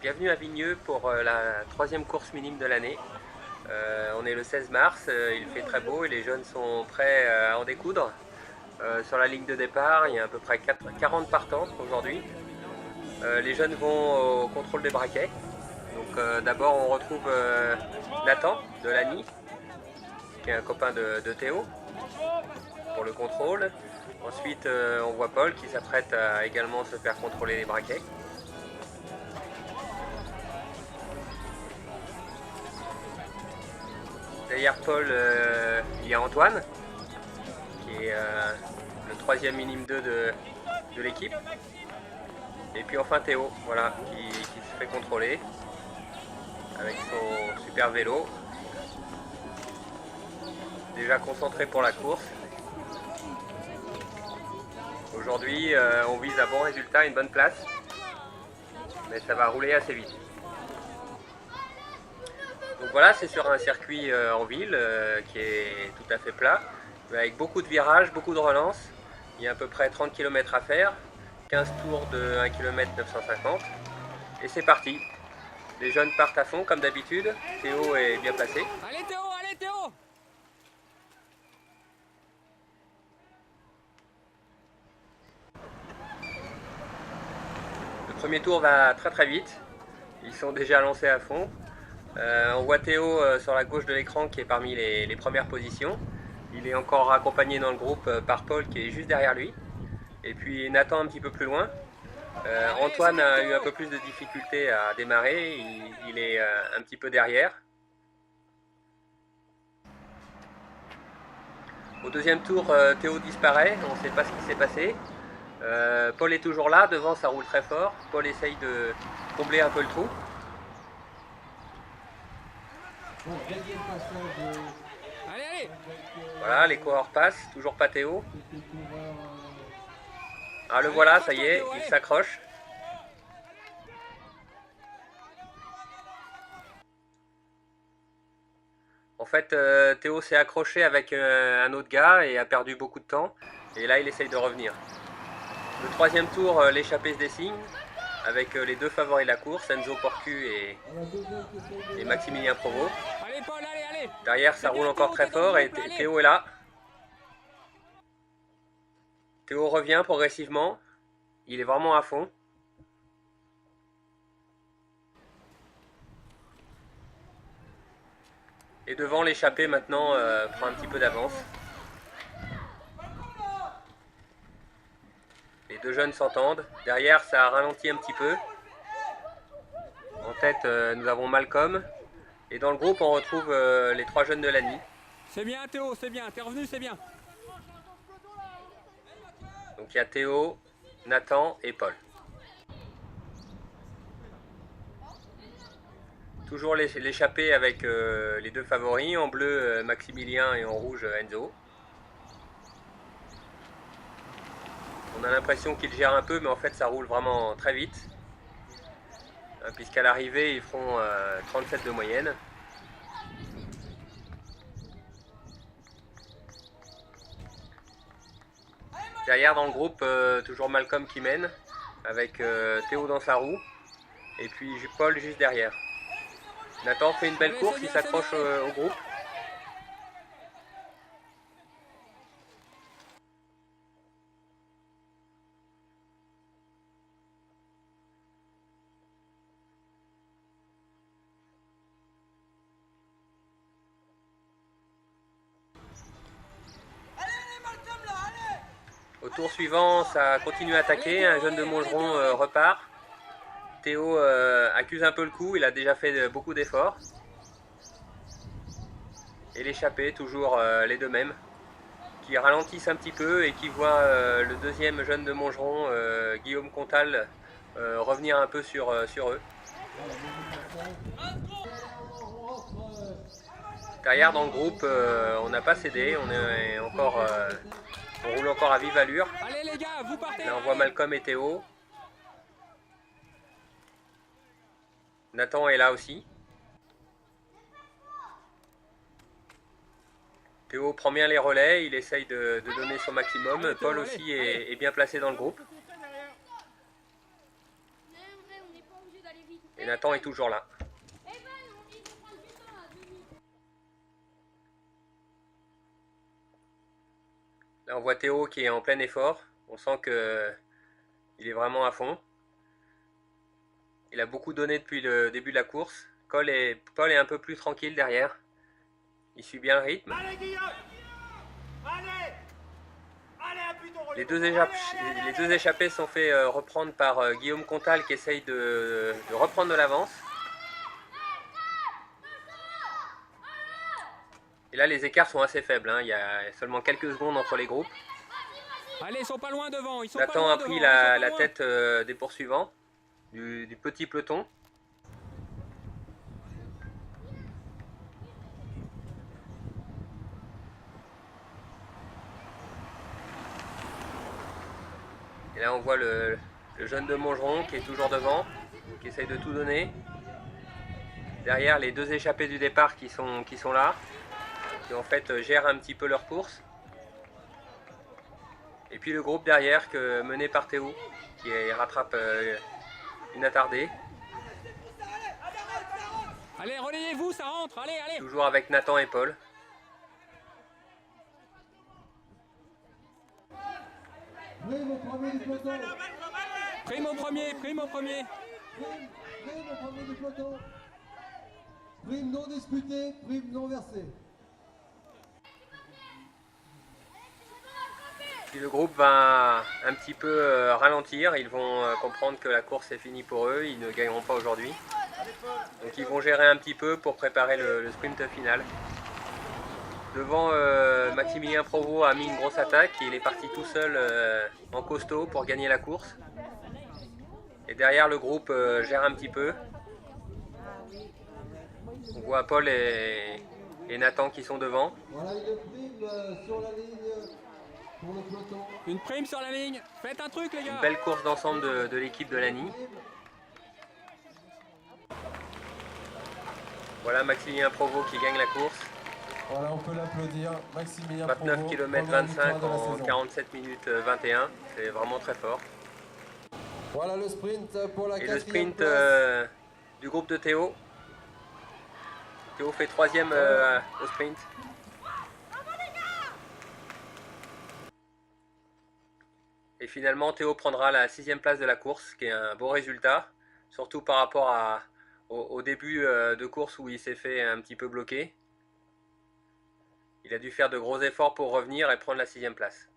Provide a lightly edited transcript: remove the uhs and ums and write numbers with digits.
Bienvenue à Vigneux pour la troisième course minime de l'année. On est le 16 mars, il fait très beau et les jeunes sont prêts à en découdre. Sur la ligne de départ, il y a à peu près 40 partants aujourd'hui. Les jeunes vont au contrôle des braquets. Donc d'abord on retrouve Nathan de Lagny, qui est un copain de Théo, pour le contrôle. Ensuite on voit Paul qui s'apprête à également se faire contrôler les braquets. Derrière Paul, il y a Antoine, qui est le troisième minime 2 de l'équipe. Et puis enfin Théo, voilà, qui se fait contrôler avec son super vélo. Déjà concentré pour la course. Aujourd'hui, on vise un bon résultat, une bonne place, mais ça va rouler assez vite. Donc voilà, c'est sur un circuit en ville qui est tout à fait plat, avec beaucoup de virages, beaucoup de relances. Il y a à peu près 30 km à faire, 15 tours de 1 km 950. Et c'est parti. Les jeunes partent à fond comme d'habitude. Théo est bien placé. Allez Théo, allez Théo! Le premier tour va très très vite. Ils sont déjà lancés à fond. On voit Théo sur la gauche de l'écran qui est parmi les premières positions. Il est encore accompagné dans le groupe par Paul qui est juste derrière lui. Et puis Nathan un petit peu plus loin. Antoine a eu un peu plus de difficultés à démarrer. Il est un petit peu derrière. Au deuxième tour, Théo disparaît. On ne sait pas ce qui s'est passé. Paul est toujours là. Devant, ça roule très fort. Paul essaye de combler un peu le trou. Allez, allez! Voilà, les coureurs passent, toujours pas Théo. Ah, le voilà, ça y est, il s'accroche. En fait, Théo s'est accroché avec un autre gars et a perdu beaucoup de temps. Et là, il essaye de revenir. Le troisième tour, l'échappée se dessine avec les deux favoris de la course, Enzo Porcu et Maximilien Provost. Allez Paul, allez, allez! Derrière, ça roule encore très fort et Théo est là. Théo revient progressivement. Il est vraiment à fond. Et devant, l'échappée maintenant prend un petit peu d'avance. Les deux jeunes s'entendent. Derrière, ça a ralenti un petit peu. En tête, nous avons Malcolm. Et dans le groupe, on retrouve les trois jeunes de Lagny. C'est bien Théo, c'est bien, t'es revenu, c'est bien. Donc il y a Théo, Nathan et Paul. Toujours l'échappée avec les deux favoris, en bleu Maximilien et en rouge Enzo. On a l'impression qu'ils gèrent un peu, mais en fait ça roule vraiment très vite. Puisqu'à l'arrivée, ils feront 37 de moyenne. Derrière dans le groupe, toujours Malcolm qui mène, avec Théo dans sa roue, et puis Paul juste derrière. Nathan fait une belle course, il s'accroche au groupe. Au tour suivant, ça continue à attaquer, un jeune de Montgeron repart. Théo accuse un peu le coup, il a déjà fait beaucoup d'efforts. Et l'échappée, toujours les deux mêmes, qui ralentissent un petit peu et qui voient le deuxième jeune de Montgeron, Guillaume Comtal, revenir un peu sur eux. Derrière dans le groupe, on n'a pas cédé, on roule encore à vive allure. Allez les gars, vous partez! Là on voit Malcolm et Théo. Nathan est là aussi. Théo prend bien les relais, il essaye de donner son maximum. Allez, Théo, Paul aussi est bien placé dans le groupe. On est pas obligé d'aller vite. Et Nathan est toujours là. Là on voit Théo qui est en plein effort. On sent que il est vraiment à fond. Il a beaucoup donné depuis le début de la course. Paul est un peu plus tranquille derrière. Il suit bien le rythme. Allez Guillaume! Allez! Allez, appuie ton Les deux échappés sont fait reprendre par Guillaume Comtal qui essaye de reprendre de l'avance. Et là les écarts sont assez faibles, hein. Il y a seulement quelques secondes entre les groupes. Allez, ils sont pas loin devant. Ils sont Nathan pas loin a pris devant, ils sont pas la loin. tête des poursuivants, du petit peloton. Et là on voit le jeune de Montgeron qui est toujours devant, qui essaye de tout donner. Derrière les deux échappés du départ qui sont là, qui en fait gèrent un petit peu leur course. Et puis le groupe derrière mené par Théo qui rattrape une attardée. Allez, relayez-vous, ça rentre. Allez, allez. Toujours avec Nathan et Paul. Prime au premier du peloton. Prime au premier, prime au premier. Prime au premier du peloton. Prime non disputée, prime non versée. Puis le groupe va un petit peu ralentir. Ils vont comprendre que la course est finie pour eux. Ils ne gagneront pas aujourd'hui. Donc ils vont gérer un petit peu pour préparer le sprint final. Devant, Maximilien Provost a mis une grosse attaque. Il est parti tout seul en costaud pour gagner la course. Et derrière, le groupe gère un petit peu. On voit Paul et Nathan qui sont devant. Voilà une prime sur la ligne pour le peloton. Une prime sur la ligne. Faites un truc, les gars. Une belle course d'ensemble de l'équipe de l'ANI. Voilà Maximilien Provost qui gagne la course. Voilà, on peut l'applaudir. Maximilien 29 Provost, km première 25 victoire de la en saison. 47 minutes 21. C'est vraiment très fort. Voilà le sprint pour la Et le quatrième sprint place. du groupe de Théo. Théo fait troisième au sprint. Et finalement, Théo prendra la 6e place de la course, ce qui est un beau résultat, surtout par rapport au début de course où il s'est fait un petit peu bloquer. Il a dû faire de gros efforts pour revenir et prendre la 6e place.